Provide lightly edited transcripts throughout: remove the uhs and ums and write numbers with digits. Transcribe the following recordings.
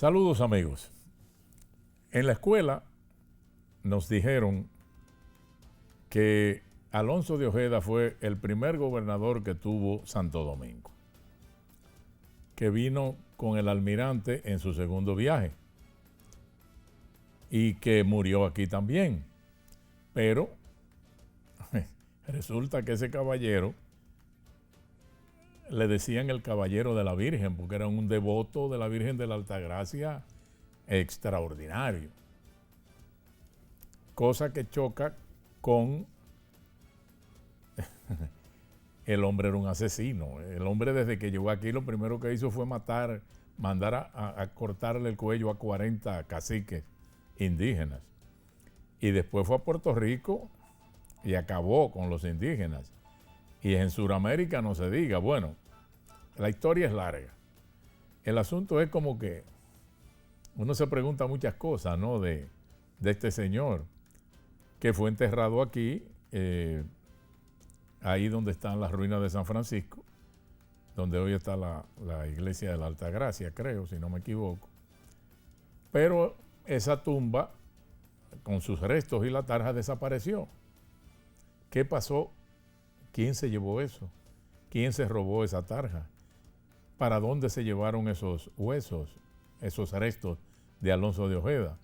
Saludos amigos. En la escuela nos dijeron que Alonso de Ojeda fue el primer gobernador que tuvo Santo Domingo, que vino con el almirante en su segundo viaje y que murió aquí también. Pero resulta que ese caballero le decían el caballero de la Virgen porque era un devoto de la Virgen de la Altagracia extraordinario. Cosa que choca con el hombre era un asesino. El hombre desde que llegó aquí lo primero que hizo fue mandar a cortarle el cuello a 40 caciques indígenas. Y después fue a Puerto Rico y acabó con los indígenas. Y en Sudamérica no se diga. Bueno, la historia es larga. El asunto es como que uno se pregunta muchas cosas, ¿no? De este señor que fue enterrado aquí, ahí donde están las ruinas de San Francisco, donde hoy está la iglesia de la Altagracia, creo, si no me equivoco. Pero esa tumba, con sus restos y la tarja, desapareció. ¿Qué pasó? ¿Quién se llevó eso? ¿Quién se robó esa tarja? ¿Para dónde se llevaron esos huesos, esos restos de Alonso de Ojeda?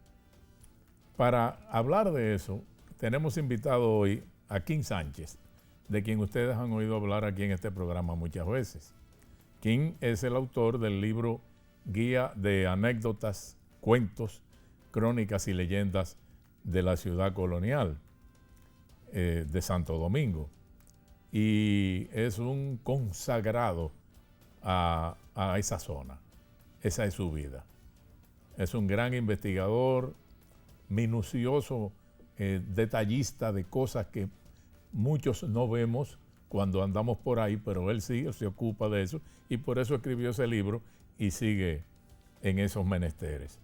Para hablar de eso, tenemos invitado hoy a Kim Sánchez, de quien ustedes han oído hablar aquí en este programa muchas veces. Kim es el autor del libro Guía de Anécdotas, Cuentos, Crónicas y Leyendas de la Ciudad Colonial de Santo Domingo. Y es un consagrado a esa zona. Esa es su vida. Es un gran investigador, minucioso, detallista de cosas que muchos no vemos cuando andamos por ahí, pero él sí se ocupa de eso y por eso escribió ese libro y sigue en esos menesteres.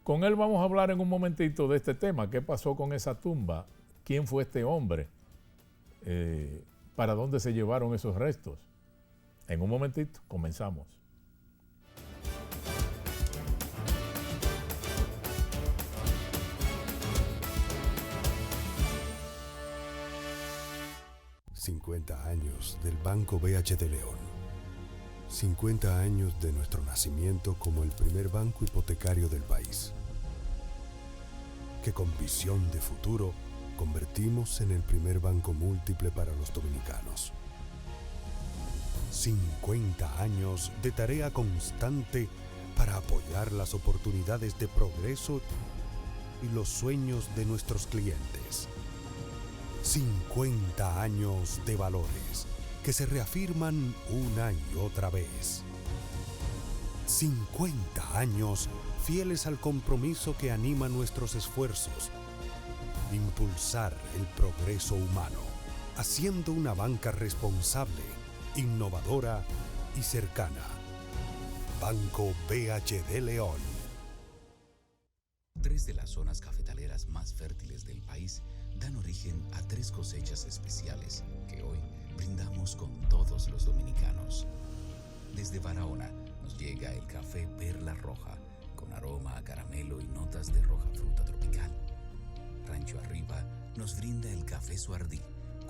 Con él vamos a hablar en un momentito de este tema. ¿Qué pasó con esa tumba? ¿Quién fue este hombre? ¿Para dónde se llevaron esos restos? En un momentito, comenzamos. ...50 años del Banco BH de León. 50 años de nuestro nacimiento como el primer banco hipotecario del país, que con visión de futuro convertimos en el primer banco múltiple para los dominicanos. 50 años de tarea constante para apoyar las oportunidades de progreso y los sueños de nuestros clientes. 50 años de valores que se reafirman una y otra vez. 50 años fieles al compromiso que anima nuestros esfuerzos. Impulsar el progreso humano, haciendo una banca responsable, innovadora y cercana. Banco BH de León. 3 de las zonas cafetaleras más fértiles del país dan origen a 3 cosechas especiales que hoy brindamos con todos los dominicanos. Desde Barahona nos llega el café Perla Roja, con aroma a caramelo y notas de roja fruta tropical. Rancho Arriba nos brinda el café Suardí,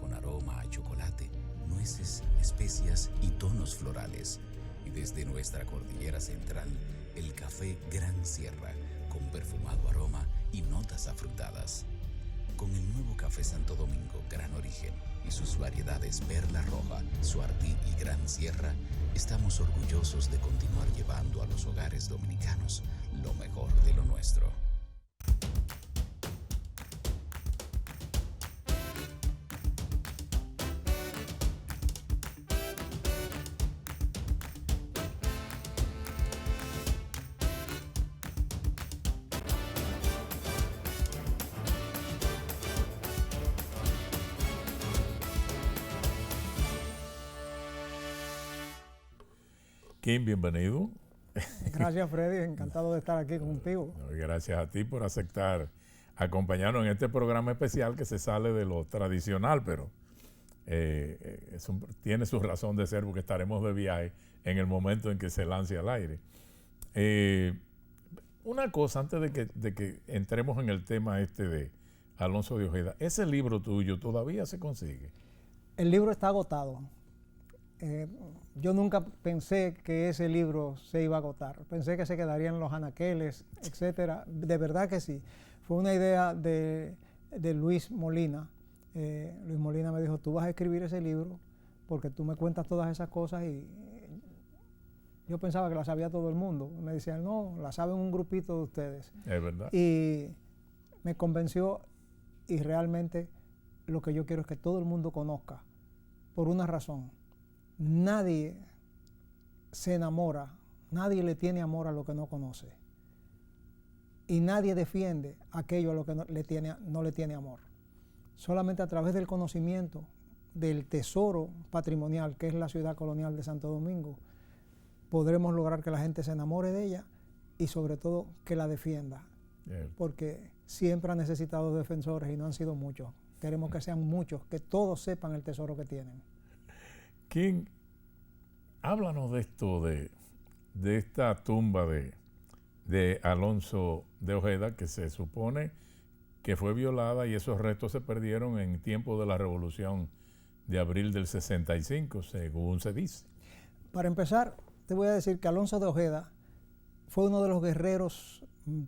con aroma a chocolate, nueces, especias y tonos florales. Y desde nuestra cordillera central, el café Gran Sierra, con perfumado aroma y notas afrutadas. Con el nuevo café Santo Domingo Gran Origen y sus variedades Perla Roja, Suardí y Gran Sierra, estamos orgullosos de continuar llevando a los hogares dominicanos lo mejor de lo nuestro. Kim, bienvenido. Gracias, Freddy. Encantado de estar aquí contigo. Gracias a ti por aceptar acompañarnos en este programa especial que se sale de lo tradicional, pero tiene su razón de ser porque estaremos de viaje en el momento en que se lance al aire. Una cosa, antes de que entremos en el tema este de Alonso de Ojeda, ese libro tuyo todavía se consigue. El libro está agotado. Yo nunca pensé que ese libro se iba a agotar. Pensé que se quedaría en los anaqueles, etcétera. De verdad que sí. Fue una idea de Luis Molina. Luis Molina me dijo, tú vas a escribir ese libro porque tú me cuentas todas esas cosas y yo pensaba que las sabía todo el mundo. Me decían, no, las saben un grupito de ustedes. Es verdad. Y me convenció y realmente lo que yo quiero es que todo el mundo conozca por una razón. Nadie se enamora, nadie le tiene amor a lo que no conoce. Y nadie defiende aquello a lo que no le tiene amor. Solamente a través del conocimiento del tesoro patrimonial que es la ciudad colonial de Santo Domingo, podremos lograr que la gente se enamore de ella y sobre todo que la defienda. Porque siempre ha necesitado defensores y no han sido muchos. Queremos que sean muchos, que todos sepan el tesoro que tienen. ¿Quién? Háblanos de esto, de esta tumba de Alonso de Ojeda, que se supone que fue violada y esos restos se perdieron en tiempo de la Revolución de abril del 65, según se dice. Para empezar, te voy a decir que Alonso de Ojeda fue uno de los guerreros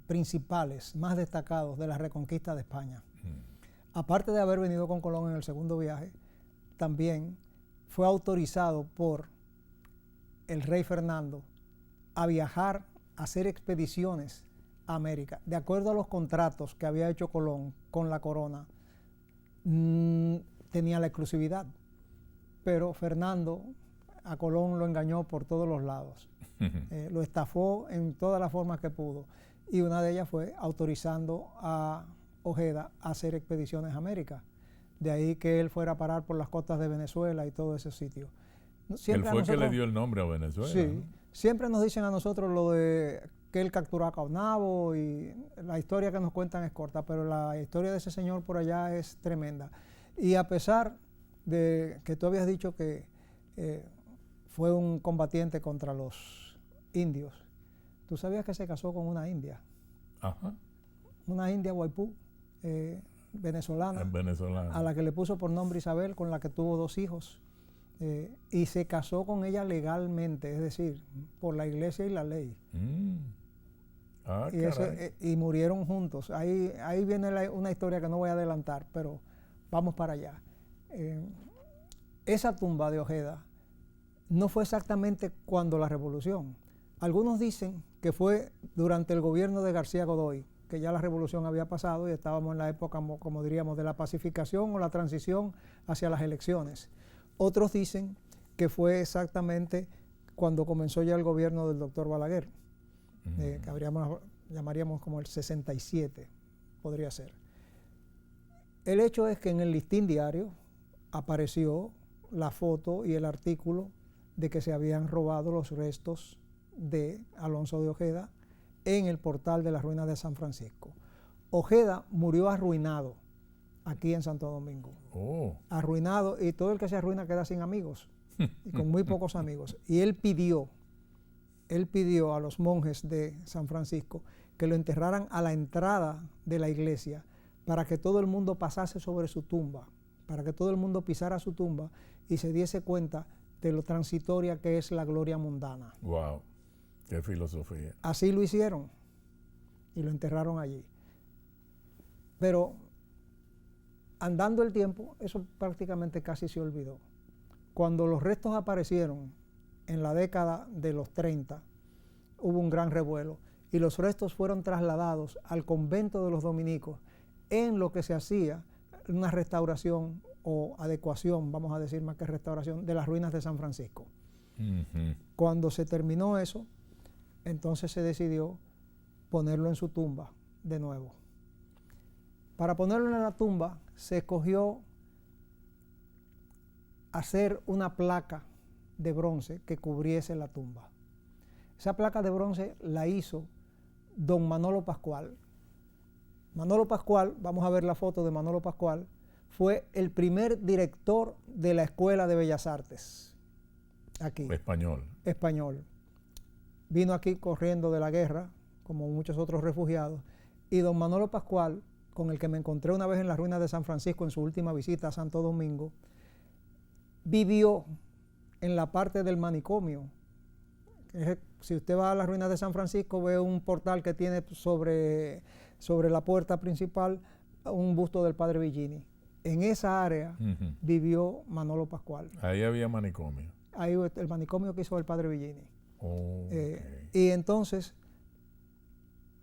principales, más destacados de la reconquista de España. Aparte de haber venido con Colón en el segundo viaje, también fue autorizado por el rey Fernando a viajar, a hacer expediciones a América. De acuerdo a los contratos que había hecho Colón con la corona, tenía la exclusividad. Pero Fernando a Colón lo engañó por todos los lados. Lo estafó en todas las formas que pudo. Y una de ellas fue autorizando a Ojeda a hacer expediciones a América. De ahí que él fuera a parar por las costas de Venezuela y todo ese sitio. Siempre él fue que le dio el nombre a Venezuela. Sí, ¿no? Siempre nos dicen a nosotros lo de que él capturó a Caonabo y la historia que nos cuentan es corta, pero la historia de ese señor por allá es tremenda. Y a pesar de que tú habías dicho que fue un combatiente contra los indios, ¿tú sabías que se casó con una india? Ajá. Una india Guaypú, venezolana, a la que le puso por nombre Isabel, con la que tuvo 2 hijos. Y se casó con ella legalmente, es decir, por la iglesia y la ley. Y murieron juntos. Ahí viene una historia que no voy a adelantar, pero vamos para allá. Esa tumba de Ojeda no fue exactamente cuando la revolución. Algunos dicen que fue durante el gobierno de García Godoy, que ya la revolución había pasado y estábamos en la época, como diríamos, de la pacificación o la transición hacia las elecciones. Otros dicen que fue exactamente cuando comenzó ya el gobierno del doctor Balaguer, que llamaríamos como el 67, podría ser. El hecho es que en el Listín Diario apareció la foto y el artículo de que se habían robado los restos de Alonso de Ojeda en el portal de las ruinas de San Francisco. Ojeda murió arruinado aquí en Santo Domingo. Arruinado, y todo el que se arruina queda sin amigos, y con muy pocos amigos. Y él pidió a los monjes de San Francisco que lo enterraran a la entrada de la iglesia para que todo el mundo pasase sobre su tumba, para que todo el mundo pisara su tumba y se diese cuenta de lo transitoria que es la gloria mundana. ¡Wow! ¡Qué filosofía! Así lo hicieron y lo enterraron allí. Pero andando el tiempo, eso prácticamente casi se olvidó. Cuando los restos aparecieron en la década de los 30, hubo un gran revuelo y los restos fueron trasladados al convento de los dominicos en lo que se hacía una restauración o adecuación, vamos a decir más que restauración, de las ruinas de San Francisco. Cuando se terminó eso, entonces se decidió ponerlo en su tumba de nuevo. Para ponerlo en la tumba se escogió hacer una placa de bronce que cubriese la tumba. Esa placa de bronce la hizo don Manolo Pascual. Manolo Pascual, vamos a ver la foto de Manolo Pascual, fue el primer director de la Escuela de Bellas Artes aquí. Español. Vino aquí corriendo de la guerra como muchos otros refugiados, y don Manolo Pascual, con el que me encontré una vez en las ruinas de San Francisco en su última visita a Santo Domingo, vivió en la parte del manicomio. Si usted va a las ruinas de San Francisco, ve un portal que tiene sobre la puerta principal un busto del padre Villini. En esa área vivió Manolo Pascual. Ahí había manicomio. Ahí el manicomio que hizo el padre Villini. Okay. Y entonces,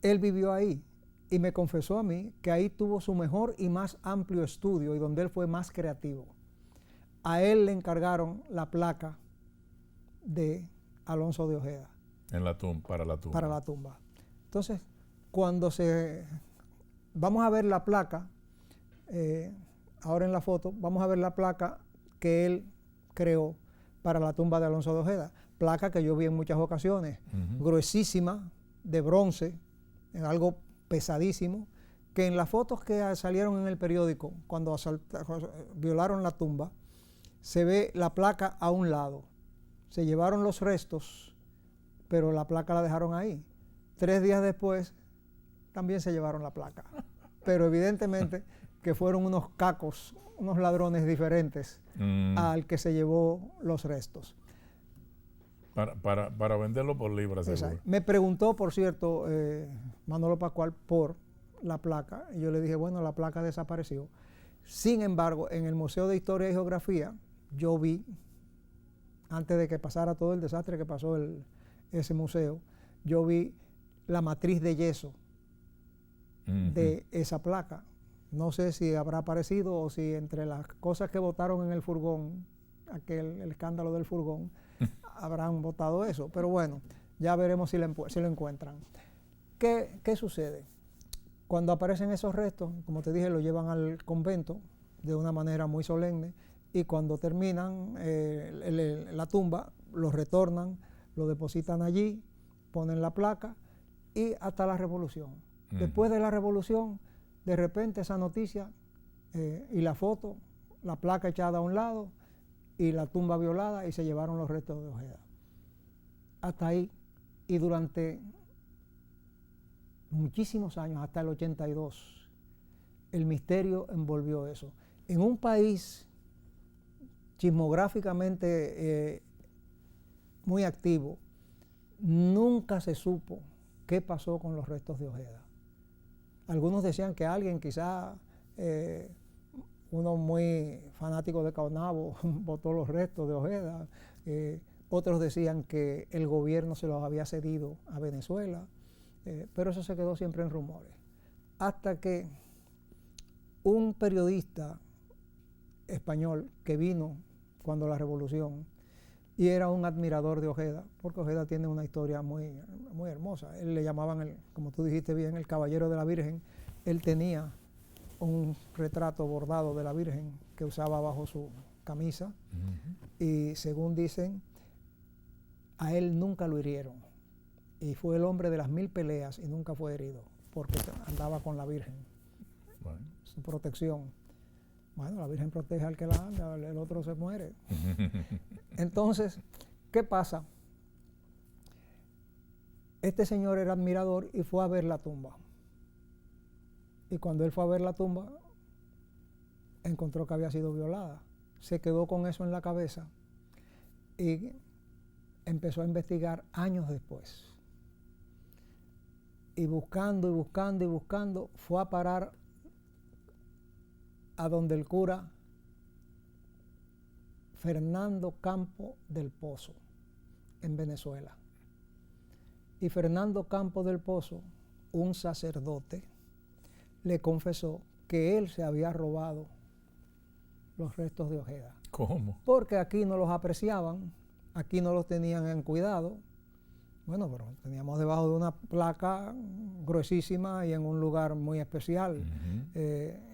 él vivió ahí y me confesó a mí que ahí tuvo su mejor y más amplio estudio y donde él fue más creativo. A él le encargaron la placa de Alonso de Ojeda. Para la tumba. Para la tumba. Entonces, vamos a ver la placa, ahora en la foto, vamos a ver la placa que él creó para la tumba de Alonso de Ojeda. Placa que yo vi en muchas ocasiones, gruesísima, de bronce, algo pesadísimo, que en las fotos que salieron en el periódico, cuando violaron la tumba, se ve la placa a un lado. Se llevaron los restos, pero la placa la dejaron ahí. 3 días después, también se llevaron la placa. Pero evidentemente que fueron unos cacos, unos ladrones diferentes al que se llevó los restos. Para venderlo por libras, seguro. Me preguntó, por cierto, Manolo Pascual, por la placa. Y yo le dije, bueno, la placa desapareció. Sin embargo, en el Museo de Historia y Geografía, yo vi, antes de que pasara todo el desastre que pasó ese museo, yo vi la matriz de yeso de esa placa. No sé si habrá aparecido o si entre las cosas que botaron en el furgón, el escándalo del furgón, habrán botado eso. Pero bueno, ya veremos si lo encuentran. ¿Qué sucede? Cuando aparecen esos restos, como te dije, lo llevan al convento de una manera muy solemne, y cuando terminan la tumba, lo retornan, lo depositan allí, ponen la placa, y hasta la Revolución. Después de la Revolución, de repente esa noticia y la foto, la placa echada a un lado y la tumba violada, y se llevaron los restos de Ojeda. Hasta ahí. Y durante muchísimos años, hasta el 82, el misterio envolvió eso. En un país chismográficamente muy activo, nunca se supo qué pasó con los restos de Ojeda. Algunos decían que alguien, quizá uno muy fanático de Caonabo, botó los restos de Ojeda. Otros decían que el gobierno se los había cedido a Venezuela, pero eso se quedó siempre en rumores. Hasta que un periodista español que vino cuando la Revolución, y era un admirador de Ojeda, porque Ojeda tiene una historia muy, muy hermosa. Él le llamaban, como tú dijiste bien, el Caballero de la Virgen. Él tenía un retrato bordado de la Virgen que usaba bajo su camisa, y según dicen, a él nunca lo hirieron, y fue el hombre de las 1000 peleas y nunca fue herido, porque andaba con la Virgen, su protección. Bueno, la Virgen protege al que la anda, el otro se muere. Entonces, ¿qué pasa? Este señor era admirador y fue a ver la tumba. Y cuando él fue a ver la tumba, encontró que había sido violada. Se quedó con eso en la cabeza y empezó a investigar años después. Y buscando y buscando y buscando, fue a parar a donde el cura Fernando Campo del Pozo, en Venezuela. Y Fernando Campo del Pozo, un sacerdote, le confesó que él se había robado los restos de Ojeda. ¿Cómo? Porque aquí no los apreciaban, aquí no los tenían en cuidado. Bueno, pero teníamos debajo de una placa gruesísima y en un lugar muy especial.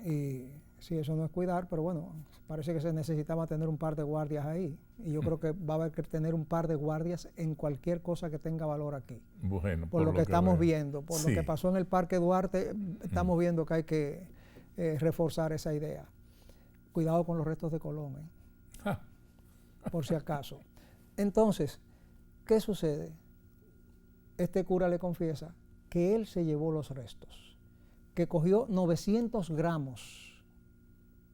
Y sí, eso no es cuidar, pero bueno, parece que se necesitaba tener un par de guardias ahí. Y yo creo que va a haber que tener un par de guardias en cualquier cosa que tenga valor aquí. Bueno, por lo que estamos viendo, por lo que pasó en el Parque Duarte, estamos viendo que hay que reforzar esa idea. Cuidado con los restos de Colón, por si acaso. Entonces, ¿qué sucede? Este cura le confiesa que él se llevó los restos, que cogió 900 gramos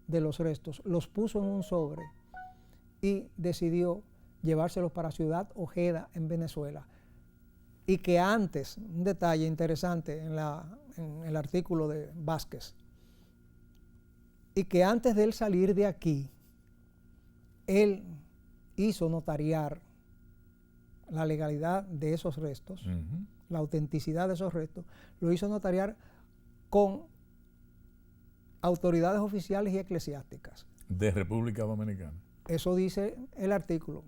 de los restos, los puso en un sobre y decidió llevárselos para Ciudad Ojeda en Venezuela. Y que antes, un detalle interesante en el artículo de Vázquez, y que antes de él salir de aquí, él hizo notariar la legalidad de esos restos, la autenticidad de esos restos, lo hizo notariar con autoridades oficiales y eclesiásticas. De República Dominicana. Eso dice el artículo.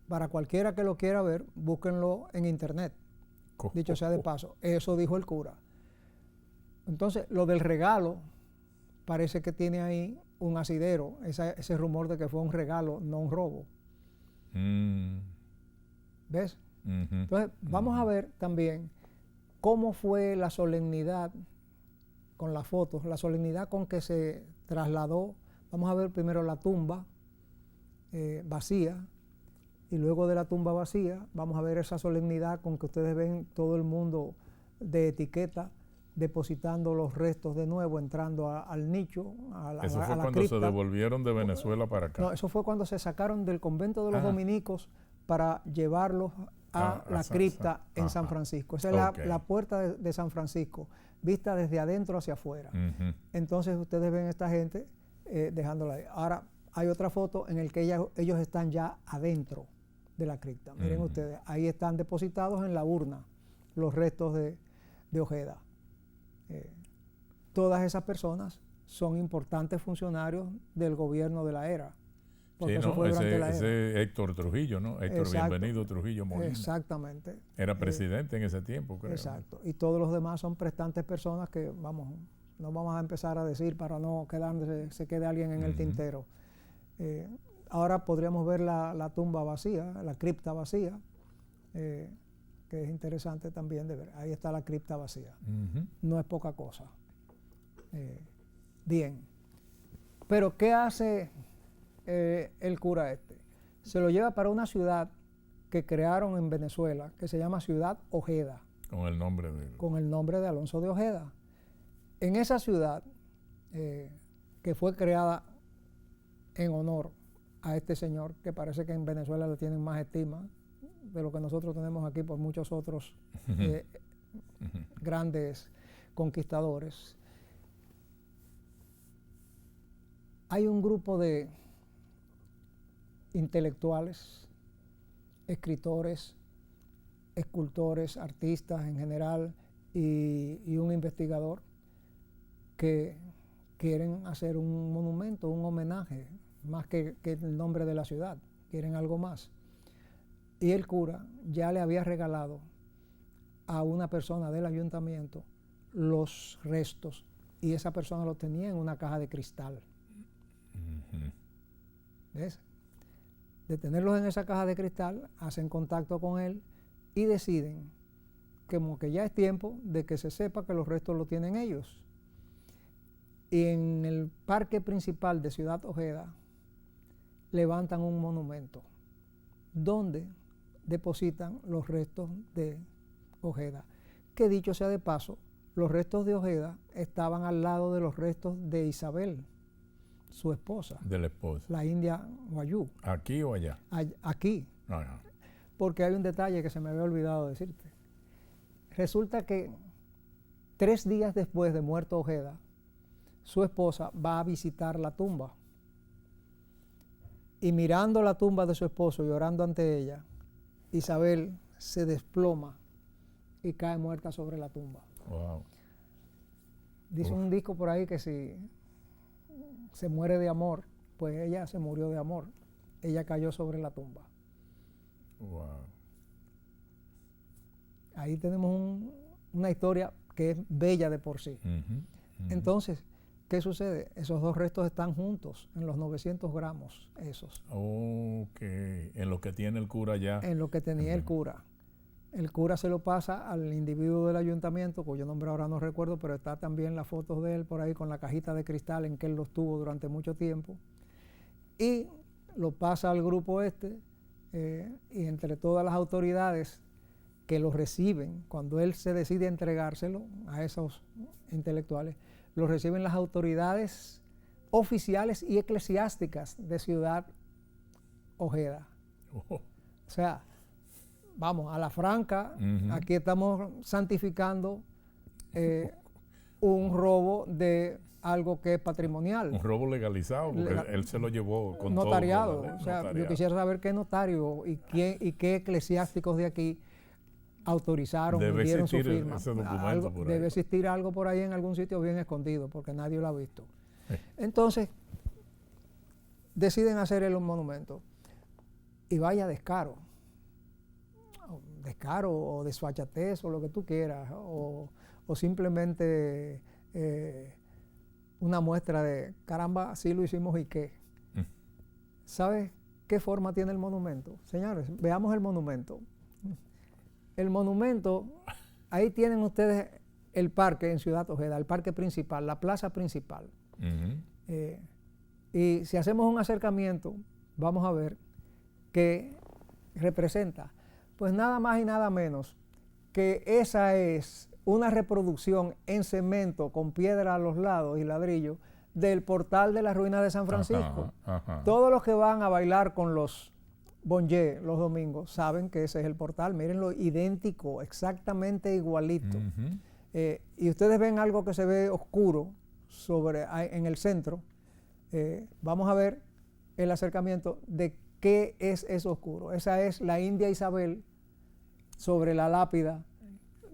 Para cualquiera que lo quiera ver, búsquenlo en internet. Dicho sea de paso, eso dijo el cura. Entonces, lo del regalo, parece que tiene ahí un asidero, ese rumor de que fue un regalo, no un robo. ¿Ves? Entonces, vamos a ver también cómo fue la solemnidad con las fotos, la solemnidad con que se trasladó. Vamos a ver primero la tumba vacía, y luego de la tumba vacía vamos a ver esa solemnidad con que ustedes ven todo el mundo de etiqueta depositando los restos de nuevo, entrando al nicho, a la Eso fue a la cuando cripta. se devolvieron de Venezuela para acá. No, eso fue cuando se sacaron del convento de los dominicos para llevarlos a la cripta en San Francisco. Esa es la puerta de San Francisco, vista desde adentro hacia afuera. Entonces ustedes ven a esta gente dejándola ahí. Ahora hay otra foto en la que ellos están ya adentro de la cripta. Miren ustedes, ahí están depositados en la urna los restos de Ojeda. Todas esas personas son importantes funcionarios del gobierno de la era. Porque eso fue durante la era. Ese Héctor Trujillo, ¿no? Héctor Bienvenido Trujillo Molina. Exactamente. Era presidente en ese tiempo, creo. Exacto. Y todos los demás son prestantes personas que, vamos, no vamos a empezar a decir para no se quede alguien en el tintero. Ahora podríamos ver la tumba vacía, la cripta vacía, que es interesante también de ver. Ahí está la cripta vacía. No es poca cosa. Bien. Pero ¿qué hace el cura este? Se lo lleva para una ciudad que crearon en Venezuela, que se llama Ciudad Ojeda. Con el nombre de él. Con el nombre de Alonso de Ojeda. En esa ciudad, que fue creada en honor a este señor, que parece que en Venezuela le tienen más estima de lo que nosotros tenemos aquí por muchos otros grandes conquistadores. Hay un grupo de intelectuales, escritores, escultores, artistas en general y un investigador que quieren hacer un monumento, un homenaje, más que el nombre de la ciudad, quieren algo más. Y el cura ya le había regalado a una persona del ayuntamiento los restos y esa persona los tenía en una caja de cristal. ¿Ves? De tenerlos en esa caja de cristal, hacen contacto con él y deciden como que ya es tiempo de que se sepa que los restos los tienen ellos. Y en el parque principal de Ciudad Ojeda levantan un monumento donde depositan los restos de Ojeda. Que dicho sea de paso, los restos de Ojeda estaban al lado de los restos de Isabel, su esposa. De la esposa. La india Guayú. ¿Aquí o allá? Aquí. No. Porque hay un detalle que se me había olvidado decirte. Resulta que 3 días después de muerto Ojeda, su esposa va a visitar la tumba. Y mirando la tumba de su esposo y orando ante ella, Isabel se desploma y cae muerta sobre la tumba. Wow. Dice un disco por ahí que si se muere de amor, pues ella se murió de amor. Ella cayó sobre la tumba. Wow. Ahí tenemos una historia que es bella de por sí. Entonces, ¿qué sucede? Esos dos restos están juntos en los 900 gramos, esos. Ok, en lo que tiene el cura ya. En lo que tenía el cura. El cura se lo pasa al individuo del ayuntamiento, cuyo nombre ahora no recuerdo, pero está también la foto de él por ahí con la cajita de cristal en que él los tuvo durante mucho tiempo. Y lo pasa al grupo este, y entre todas las autoridades que lo reciben, cuando él se decide entregárselo a esos intelectuales, lo reciben las autoridades oficiales y eclesiásticas de Ciudad Ojeda. O sea, vamos, a la franca, aquí estamos santificando un robo de algo que es patrimonial. Un robo legalizado, porque él se lo llevó con notariado. todo. O sea, yo quisiera saber qué notario y qué eclesiásticos de aquí autorizaron y dieron su firma. Ese documento por ahí. Debe existir algo por ahí en algún sitio bien escondido, porque nadie lo ha visto. Entonces, deciden hacer el monumento. Y vaya descaro o desfachatez o lo que tú quieras, o simplemente una muestra de, caramba, sí lo hicimos y qué. ¿Sabes qué forma tiene el monumento? Señores, veamos el monumento. El monumento, ahí tienen ustedes el parque en Ciudad Ojeda, el parque principal, la plaza principal. Y si hacemos un acercamiento, vamos a ver que representa, pues nada más y nada menos que esa es una reproducción en cemento con piedra a los lados y ladrillo del portal de las ruinas de San Francisco. Todos los que van a bailar con los bonjé los domingos saben que ese es el portal, mírenlo, idéntico, exactamente igualito. Y ustedes ven algo que se ve oscuro en el centro. Vamos a ver el acercamiento de qué es eso oscuro. Esa es la India Isabel sobre la lápida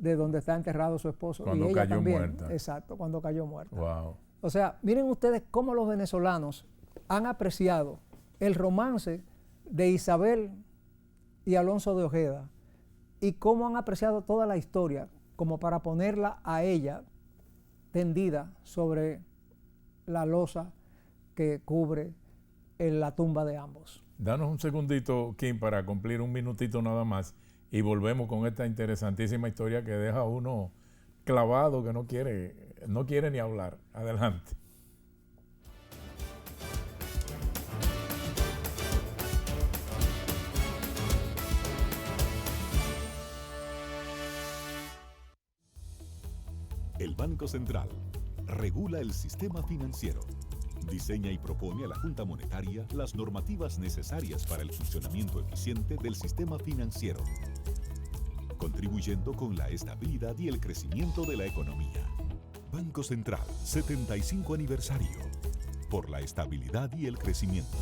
de donde está enterrado su esposo. Cuando y ella cayó también, muerta. Exacto, cuando cayó muerta. Wow. O sea, miren ustedes cómo los venezolanos han apreciado el romance de Isabel y Alonso de Ojeda y cómo han apreciado toda la historia como para ponerla a ella tendida sobre la losa que cubre la tumba de ambos. Danos un segundito, Kim, para cumplir un minutito nada más y volvemos con esta interesantísima historia que deja a uno clavado que no quiere ni hablar. Adelante. El Banco Central regula el sistema financiero, diseña y propone a la Junta Monetaria las normativas necesarias para el funcionamiento eficiente del sistema financiero, contribuyendo con la estabilidad y el crecimiento de la economía. Banco Central, 75 aniversario, por la estabilidad y el crecimiento.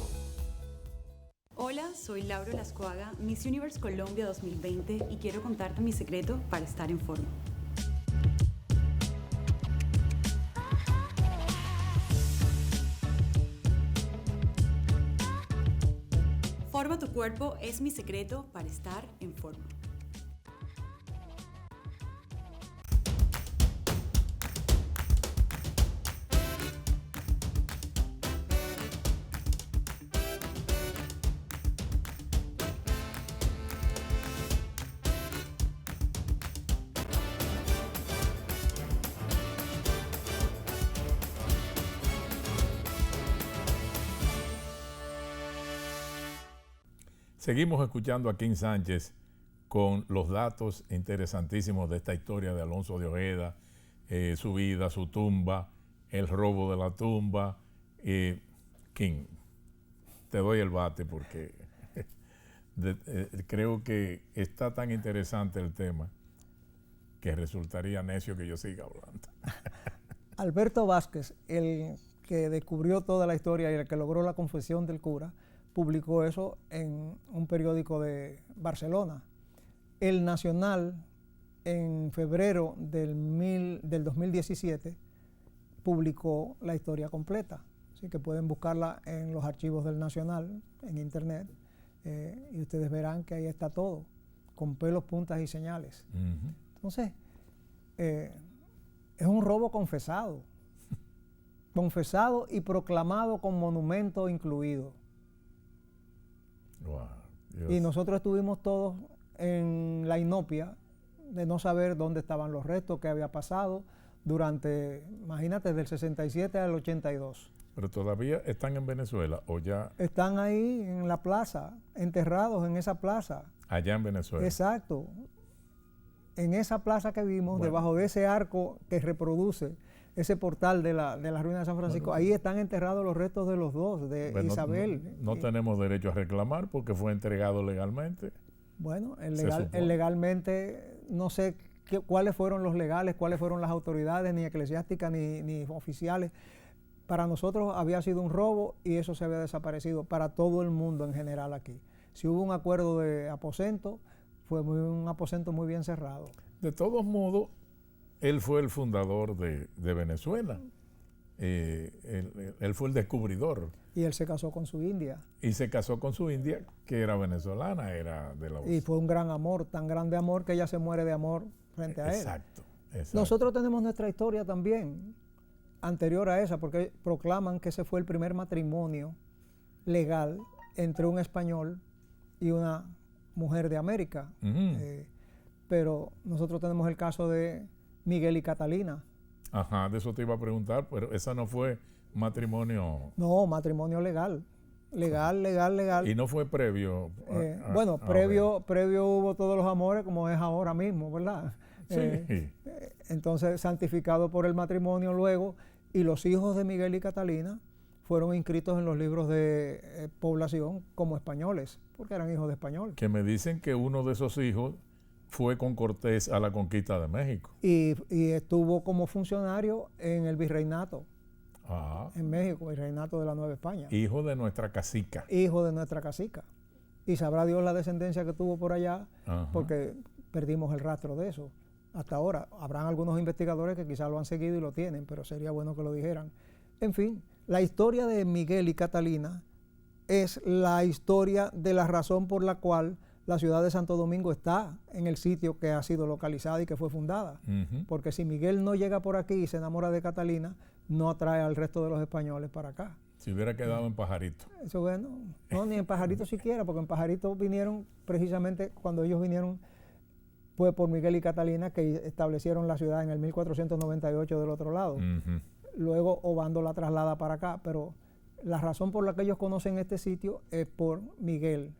Hola, soy Laura Lascuaga, Miss Universe Colombia 2020 y quiero contarte mi secreto para estar en forma. Forma tu cuerpo es mi secreto para estar en forma. Seguimos escuchando a Kim Sánchez con los datos interesantísimos de esta historia de Alonso de Ojeda, su vida, su tumba, el robo de la tumba. Kim, te doy el bate porque creo que está tan interesante el tema que resultaría necio que yo siga hablando. Alberto Vázquez, el que descubrió toda la historia y el que logró la confesión del cura, publicó eso en un periódico de Barcelona. El Nacional, en febrero del 2017, publicó la historia completa. Así que pueden buscarla en los archivos del Nacional, en internet, y ustedes verán que ahí está todo, con pelos, puntas y señales. Entonces, es un robo confesado y proclamado con monumento incluido. Wow, y nosotros estuvimos todos en la inopia de no saber dónde estaban los restos, qué había pasado durante, imagínate, del 67 al 82. ¿Pero todavía están en Venezuela o ya? Están ahí en la plaza, enterrados en esa plaza. Allá en Venezuela. Exacto. en esa plaza que vimos, Bueno. debajo de ese arco que reproduce ese portal de la ruina de San Francisco, ahí están enterrados los restos de los dos, de Bueno, Isabel. no tenemos derecho a reclamar porque fue entregado legalmente. Bueno, Se supone. legalmente no sé cuáles fueron los legales, cuáles fueron las autoridades, ni eclesiásticas ni oficiales. Para nosotros había sido un robo y eso se había desaparecido para todo el mundo en general aquí. Si hubo un acuerdo de aposento, fue un aposento muy bien cerrado. De todos modos, él fue el fundador de Venezuela. Él fue el descubridor. Y él se casó con su india. Y se casó con su india, que era venezolana, era de la... Y fue un gran amor, tan grande amor que ella se muere de amor frente a él. Exacto. Nosotros tenemos nuestra historia también, anterior a esa, porque proclaman que ese fue el primer matrimonio legal entre un español y una mujer de América. Pero nosotros tenemos el caso de Miguel y Catalina. Ajá, de eso te iba a preguntar, pero esa no fue matrimonio... No, matrimonio legal. Legal. Y no fue previo. Previo hubo todos los amores como es ahora mismo, ¿verdad? Sí. Entonces, santificado por el matrimonio luego, y los hijos de Miguel y Catalina fueron inscritos en los libros de población como españoles, porque eran hijos de español. Que me dicen que uno de esos hijos fue con Cortés a la conquista de México. Y estuvo como funcionario en el virreinato. En México, el reinato de la Nueva España. Hijo de nuestra cacica. Hijo de nuestra cacica. Y sabrá Dios la descendencia que tuvo por allá, porque perdimos el rastro de eso. Hasta ahora, habrán algunos investigadores que quizás lo han seguido y lo tienen, pero sería bueno que lo dijeran. En fin, la historia de Miguel y Catalina es la historia de la razón por la cual la ciudad de Santo Domingo está en el sitio que ha sido localizada y que fue fundada. Porque si Miguel no llega por aquí y se enamora de Catalina, no atrae al resto de los españoles para acá. Si hubiera quedado en Pajarito. Eso bueno, no, ni en Pajarito siquiera, porque en Pajarito vinieron precisamente cuando ellos vinieron, fue por Miguel y Catalina que establecieron la ciudad en el 1498 del otro lado. Luego Obando la traslada para acá, pero la razón por la que ellos conocen este sitio es por Miguel,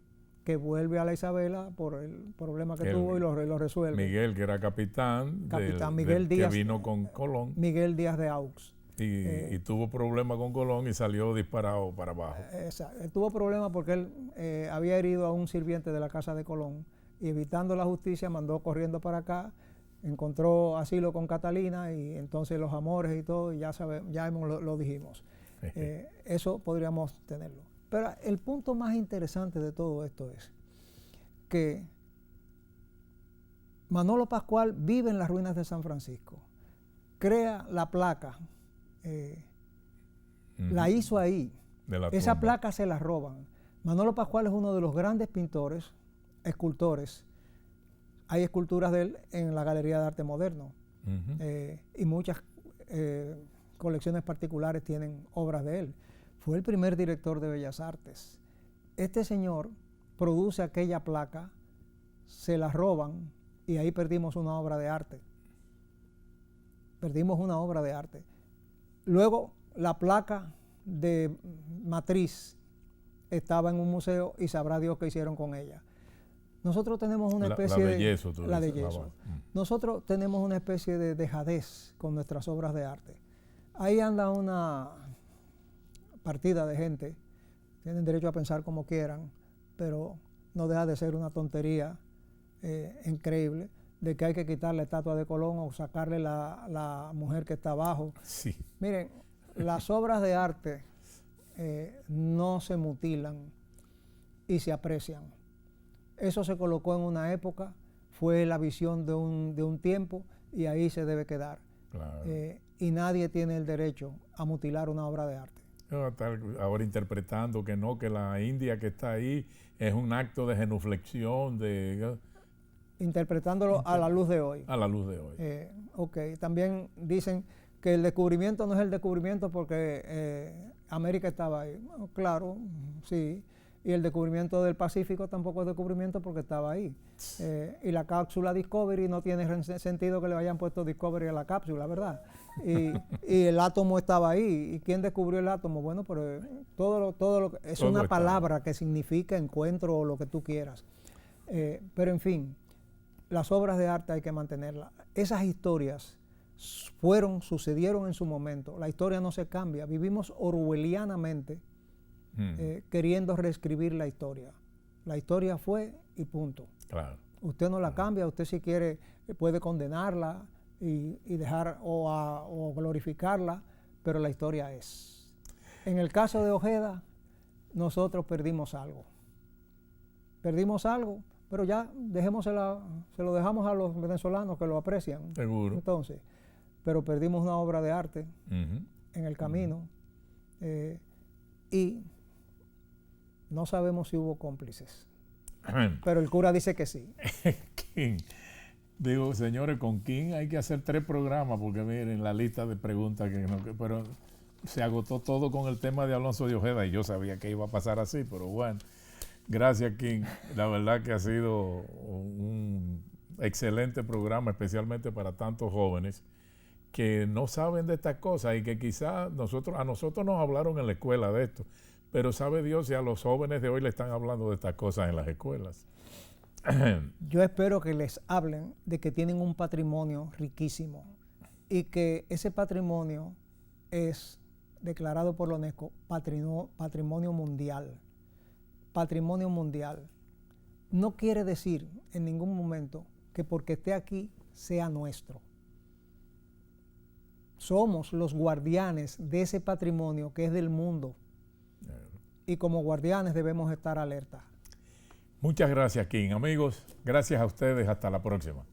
que vuelve a la Isabela por el problema que tuvo y lo resuelve. Miguel, que era capitán Miguel Díaz, que vino con Colón. Miguel Díaz de Aux. Y tuvo problemas con Colón y salió disparado para abajo. Exacto. Tuvo problemas porque él había herido a un sirviente de la casa de Colón y evitando la justicia mandó corriendo para acá, encontró asilo con Catalina y entonces los amores y todo, y lo dijimos. Eso podríamos tenerlo. Pero el punto más interesante de todo esto es que Manolo Pascual vive en las ruinas de San Francisco, crea la placa, la hizo ahí, esa placa se la roban. Manolo Pascual es uno de los grandes pintores, escultores. Hay esculturas de él en la Galería de Arte Moderno y muchas colecciones particulares tienen obras de él. Fue el primer director de Bellas Artes. Este señor produce aquella placa, se la roban y ahí perdimos una obra de arte. Perdimos una obra de arte. Luego la placa de matriz estaba en un museo y sabrá Dios qué hicieron con ella. Nosotros tenemos una especie de yeso. La de yeso. Nosotros tenemos una especie de dejadez con nuestras obras de arte. Ahí anda una partida de gente, tienen derecho a pensar como quieran, pero no deja de ser una tontería increíble de que hay que quitar la estatua de Colón o sacarle la mujer que está abajo. Sí. Miren, las obras de arte no se mutilan y se aprecian. Eso se colocó en una época, fue la visión de un tiempo y ahí se debe quedar. Claro. Y nadie tiene el derecho a mutilar una obra de arte. Estar ahora interpretando que no, que la India que está ahí es un acto de genuflexión, interpretándolo a la luz de hoy. A la luz de hoy. Ok, también dicen que el descubrimiento no es el descubrimiento porque América estaba ahí. Bueno, claro, sí. Y el descubrimiento del Pacífico tampoco es descubrimiento porque estaba ahí. Y la cápsula Discovery no tiene sentido que le hayan puesto Discovery a la cápsula, ¿verdad? Y el átomo estaba ahí. ¿Y quién descubrió el átomo? Bueno, pero todo lo es una palabra que significa encuentro o lo que tú quieras. Pero en fin, las obras de arte hay que mantenerlas. Esas historias sucedieron en su momento. La historia no se cambia. Vivimos orwellianamente queriendo reescribir la historia. La historia fue y punto. Claro. Usted no la cambia, usted si quiere puede condenarla y dejar o glorificarla, pero la historia es. En el caso de Ojeda, nosotros perdimos algo. Perdimos algo, pero ya se lo dejamos a los venezolanos que lo aprecian. Seguro. Entonces, pero perdimos una obra de arte en el camino y no sabemos si hubo cómplices. Pero el cura dice que sí. King. Digo, señores, con King hay que hacer 3 programas porque miren la lista de preguntas pero se agotó todo con el tema de Alonso de Ojeda y yo sabía que iba a pasar así, pero bueno. Gracias, King. La verdad que ha sido un excelente programa, especialmente para tantos jóvenes que no saben de estas cosas y que quizás a nosotros nos hablaron en la escuela de esto, pero sabe Dios si a los jóvenes de hoy le están hablando de estas cosas en las escuelas. Yo espero que les hablen de que tienen un patrimonio riquísimo y que ese patrimonio es declarado por la UNESCO patrimonio mundial. Patrimonio mundial. No quiere decir en ningún momento que porque esté aquí sea nuestro. Somos los guardianes de ese patrimonio que es del mundo. Y como guardianes debemos estar alerta. Muchas gracias, King. Amigos, gracias a ustedes. Hasta la próxima.